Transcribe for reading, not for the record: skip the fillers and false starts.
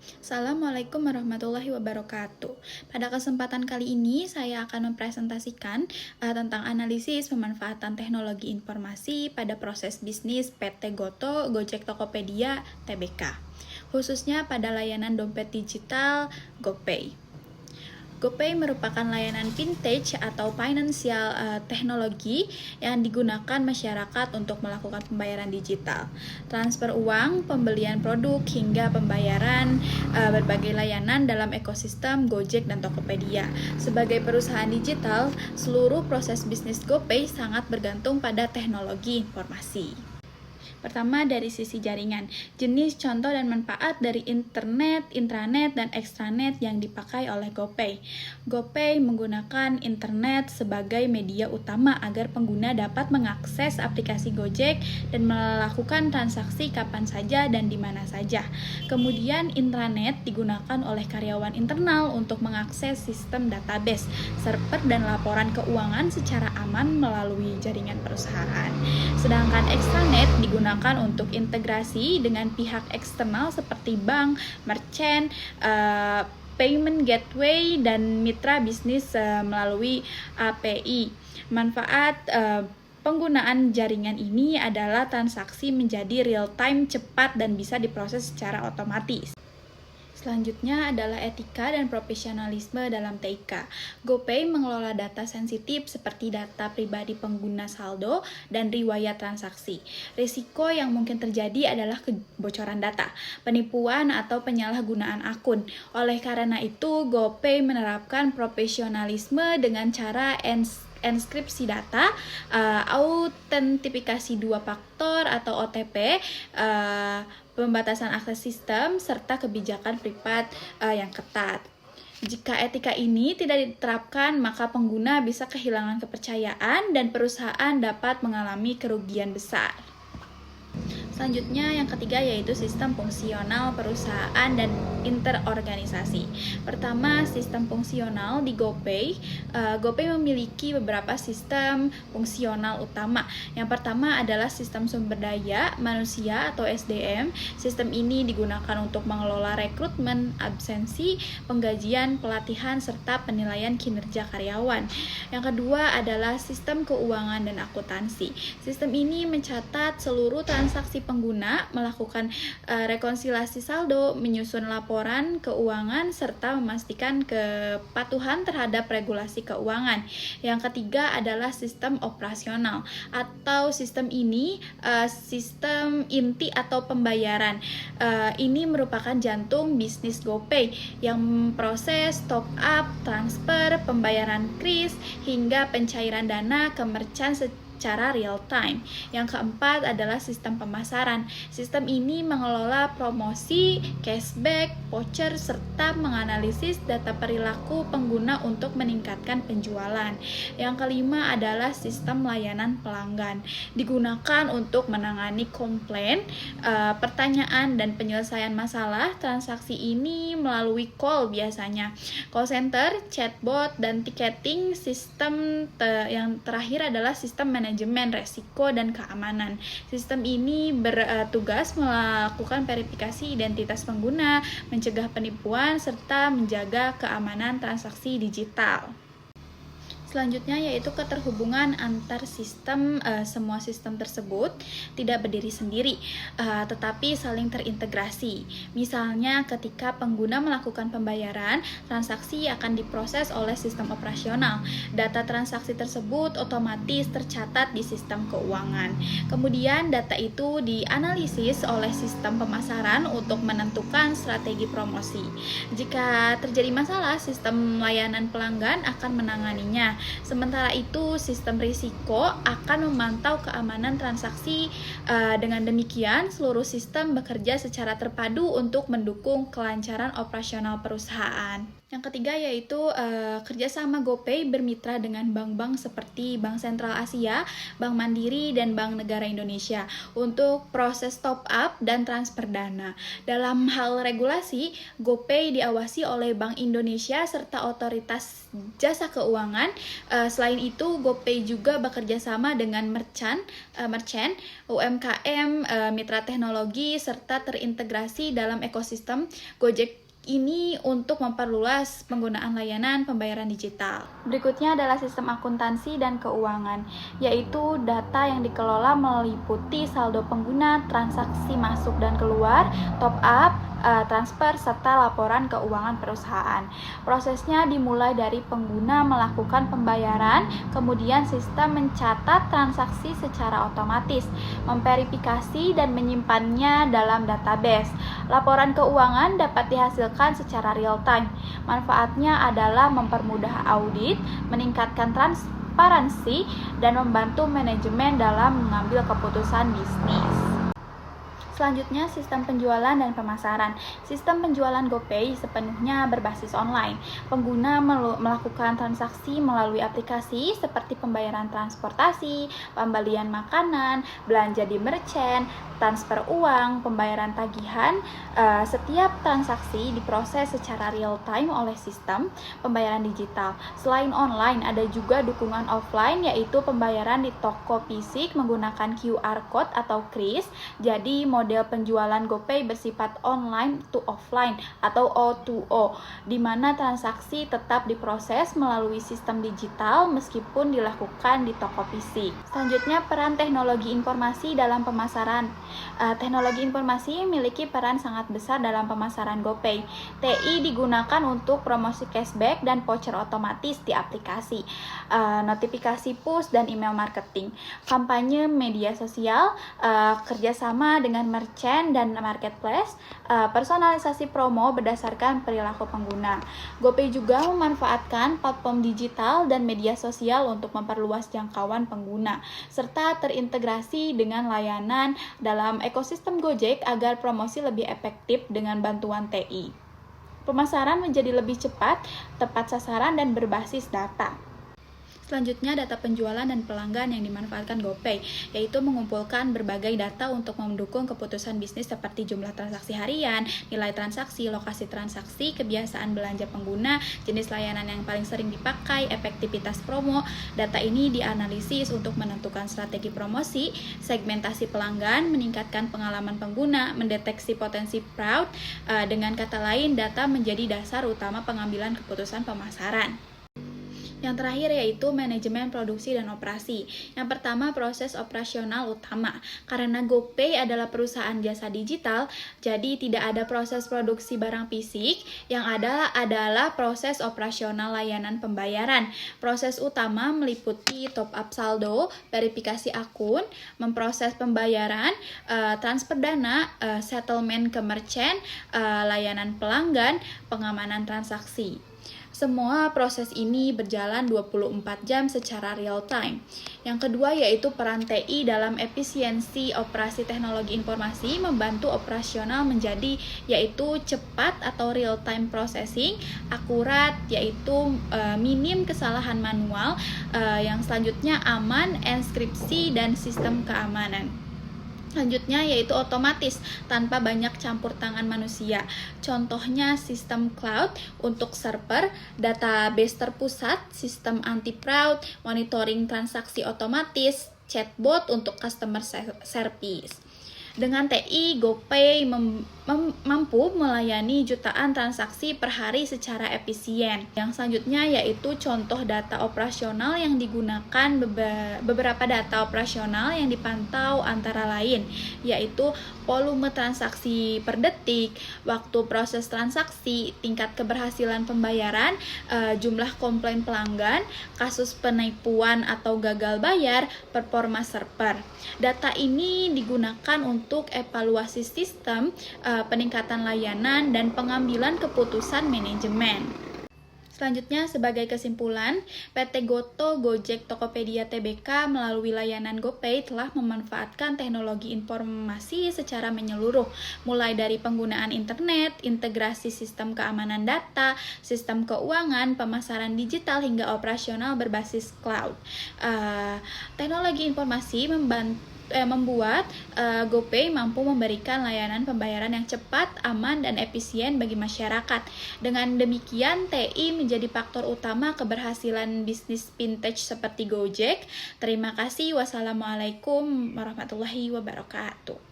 Assalamualaikum warahmatullahi wabarakatuh. Pada kesempatan kali ini saya akan mempresentasikan tentang analisis pemanfaatan teknologi informasi pada proses bisnis PT Goto, Gojek Tokopedia, TBK, khususnya pada layanan dompet digital GoPay. GoPay merupakan layanan vintage atau financial teknologi yang digunakan masyarakat untuk melakukan pembayaran digital, transfer uang, pembelian produk, hingga pembayaran berbagai layanan dalam ekosistem Gojek dan Tokopedia. Sebagai perusahaan digital, seluruh proses bisnis GoPay sangat bergantung pada teknologi informasi. Pertama, dari sisi jaringan, jenis, contoh, dan manfaat dari internet, intranet, dan extranet yang dipakai oleh GoPay. GoPay menggunakan internet sebagai media utama agar pengguna dapat mengakses aplikasi Gojek dan melakukan transaksi kapan saja dan di mana saja. Kemudian, intranet digunakan oleh karyawan internal untuk mengakses sistem database, server, dan laporan keuangan secara aman melalui jaringan perusahaan. Sedangkan extranet digunakan untuk integrasi dengan pihak eksternal seperti bank, merchant, payment gateway, dan mitra bisnis melalui API. Manfaat penggunaan jaringan ini adalah transaksi menjadi real-time, cepat, dan bisa diproses secara otomatis. Selanjutnya adalah etika dan profesionalisme dalam TIK. GoPay mengelola data sensitif seperti data pribadi pengguna, saldo, dan riwayat transaksi. Risiko yang mungkin terjadi adalah kebocoran data, penipuan, atau penyalahgunaan akun. Oleh karena itu, GoPay menerapkan profesionalisme dengan cara enskripsi data, autentifikasi dua faktor atau OTP, pembatasan akses sistem, serta kebijakan privat yang ketat. Jika etika ini tidak diterapkan, maka pengguna bisa kehilangan kepercayaan dan perusahaan dapat mengalami kerugian besar. Selanjutnya, yang ketiga yaitu sistem fungsional perusahaan dan interorganisasi. Pertama, sistem fungsional di GoPay. GoPay memiliki beberapa sistem fungsional utama. Yang pertama adalah sistem sumber daya manusia atau SDM. Sistem ini digunakan untuk mengelola rekrutmen, absensi, penggajian, pelatihan, serta penilaian kinerja karyawan. Yang kedua adalah sistem keuangan dan akuntansi. Sistem ini mencatat seluruh transaksi pengguna, melakukan rekonsiliasi saldo, menyusun laporan keuangan, serta memastikan kepatuhan terhadap regulasi keuangan. Yang ketiga adalah sistem operasional atau sistem ini sistem inti atau pembayaran. Ini merupakan jantung bisnis GoPay yang memproses top up, transfer, pembayaran kris, hingga pencairan dana ke merchant secara real time. Yang keempat adalah sistem pemasaran. Sistem ini mengelola promosi, cashback, voucher, serta menganalisis data perilaku pengguna untuk meningkatkan penjualan. Yang kelima adalah sistem layanan pelanggan. Digunakan untuk menangani komplain, pertanyaan, dan penyelesaian masalah transaksi ini melalui call biasanya, call center, chatbot, dan ticketing. Sistem yang terakhir adalah sistem manajemen resiko dan keamanan. Sistem ini bertugas melakukan verifikasi identitas pengguna, mencegah penipuan, serta menjaga keamanan transaksi digital. Selanjutnya yaitu keterhubungan antar sistem. Semua sistem tersebut tidak berdiri sendiri, tetapi saling terintegrasi. Misalnya ketika pengguna melakukan pembayaran, transaksi akan diproses oleh sistem operasional. Data transaksi tersebut otomatis tercatat di sistem keuangan. Kemudian data itu dianalisis oleh sistem pemasaran untuk menentukan strategi promosi. Jika terjadi masalah, sistem layanan pelanggan akan menanganinya. Sementara itu, sistem risiko akan memantau keamanan transaksi. Dengan demikian, seluruh sistem bekerja secara terpadu untuk mendukung kelancaran operasional perusahaan. Yang ketiga yaitu kerjasama GoPay bermitra dengan bank-bank seperti Bank Sentral Asia, Bank Mandiri, dan Bank Negara Indonesia untuk proses top up dan transfer dana. Dalam hal regulasi, GoPay diawasi oleh Bank Indonesia serta Otoritas Jasa Keuangan Selain itu, GoPay juga bekerja sama dengan merchant, UMKM, mitra teknologi, serta terintegrasi dalam ekosistem Gojek ini untuk memperluas penggunaan layanan pembayaran digital. Berikutnya adalah sistem akuntansi dan keuangan, yaitu data yang dikelola meliputi saldo pengguna, transaksi masuk dan keluar, top up, transfer, serta laporan keuangan perusahaan. Prosesnya dimulai dari pengguna melakukan pembayaran, kemudian sistem mencatat transaksi secara otomatis, memverifikasi dan menyimpannya dalam database. Laporan keuangan dapat dihasilkan secara real time. Manfaatnya adalah mempermudah audit, meningkatkan transparansi, dan membantu manajemen dalam mengambil keputusan bisnis. Selanjutnya, sistem penjualan dan pemasaran. Sistem penjualan GoPay sepenuhnya berbasis online. Pengguna melakukan transaksi melalui aplikasi seperti pembayaran transportasi, pembelian makanan, belanja di merchant, transfer uang, pembayaran tagihan. Setiap transaksi diproses secara real time oleh sistem pembayaran digital. Selain online, ada juga dukungan offline, yaitu pembayaran di toko fisik menggunakan QR code atau kris. Jadi model penjualan GoPay bersifat online to offline atau O2O, di mana transaksi tetap diproses melalui sistem digital meskipun dilakukan di toko fisik. Selanjutnya, peran teknologi informasi dalam pemasaran. Teknologi informasi memiliki peran sangat besar dalam pemasaran GoPay. TI digunakan untuk promosi cashback dan voucher otomatis di aplikasi, notifikasi push dan email marketing, kampanye media sosial, kerjasama dengan merchant dan marketplace, personalisasi promo berdasarkan perilaku pengguna. GoPay juga memanfaatkan platform digital dan media sosial untuk memperluas jangkauan pengguna, serta terintegrasi dengan layanan dalam ekosistem Gojek agar promosi lebih efektif dengan bantuan TI. Pemasaran menjadi lebih cepat, tepat sasaran, dan berbasis data. Selanjutnya, data penjualan dan pelanggan yang dimanfaatkan GoPay, yaitu mengumpulkan berbagai data untuk mendukung keputusan bisnis seperti jumlah transaksi harian, nilai transaksi, lokasi transaksi, kebiasaan belanja pengguna, jenis layanan yang paling sering dipakai, efektivitas promo. Data ini dianalisis untuk menentukan strategi promosi, segmentasi pelanggan, meningkatkan pengalaman pengguna, mendeteksi potensi fraud. Dengan kata lain, data menjadi dasar utama pengambilan keputusan pemasaran. Yang terakhir yaitu manajemen produksi dan operasi. Yang pertama, proses operasional utama. Karena GoPay adalah perusahaan jasa digital, jadi tidak ada proses produksi barang fisik, yang ada adalah proses operasional layanan pembayaran. Proses utama meliputi top up saldo, verifikasi akun, memproses pembayaran, transfer dana, settlement ke merchant, layanan pelanggan, pengamanan transaksi. Semua proses ini berjalan 24 jam secara real time. Yang kedua yaitu peran TI dalam efisiensi operasi teknologi informasi, membantu operasional menjadi yaitu cepat atau real time processing, akurat yaitu minim kesalahan manual, yang selanjutnya aman, enkripsi, dan sistem keamanan. Selanjutnya yaitu otomatis tanpa banyak campur tangan manusia. Contohnya sistem cloud untuk server, database terpusat, sistem anti-fraud, monitoring transaksi otomatis, chatbot untuk customer service. Dengan TI, GoPay mampu melayani jutaan transaksi per hari secara efisien. Yang selanjutnya yaitu contoh data operasional yang digunakan, beberapa data operasional yang dipantau antara lain, yaitu volume transaksi per detik, waktu proses transaksi, tingkat keberhasilan pembayaran, jumlah komplain pelanggan, kasus penipuan atau gagal bayar, performa server. Data ini digunakan untuk evaluasi sistem, peningkatan layanan, dan pengambilan keputusan manajemen. Selanjutnya, sebagai kesimpulan, PT Goto, Gojek, Tokopedia, Tbk melalui layanan GoPay telah memanfaatkan teknologi informasi secara menyeluruh, mulai dari penggunaan internet, integrasi sistem keamanan data, sistem keuangan, pemasaran digital, hingga operasional berbasis cloud. Teknologi informasi membuat GoPay mampu memberikan layanan pembayaran yang cepat, aman, dan efisien bagi masyarakat. Dengan demikian, TI menjadi faktor utama keberhasilan bisnis vintage seperti Gojek. Terima kasih. Wassalamualaikum warahmatullahi wabarakatuh.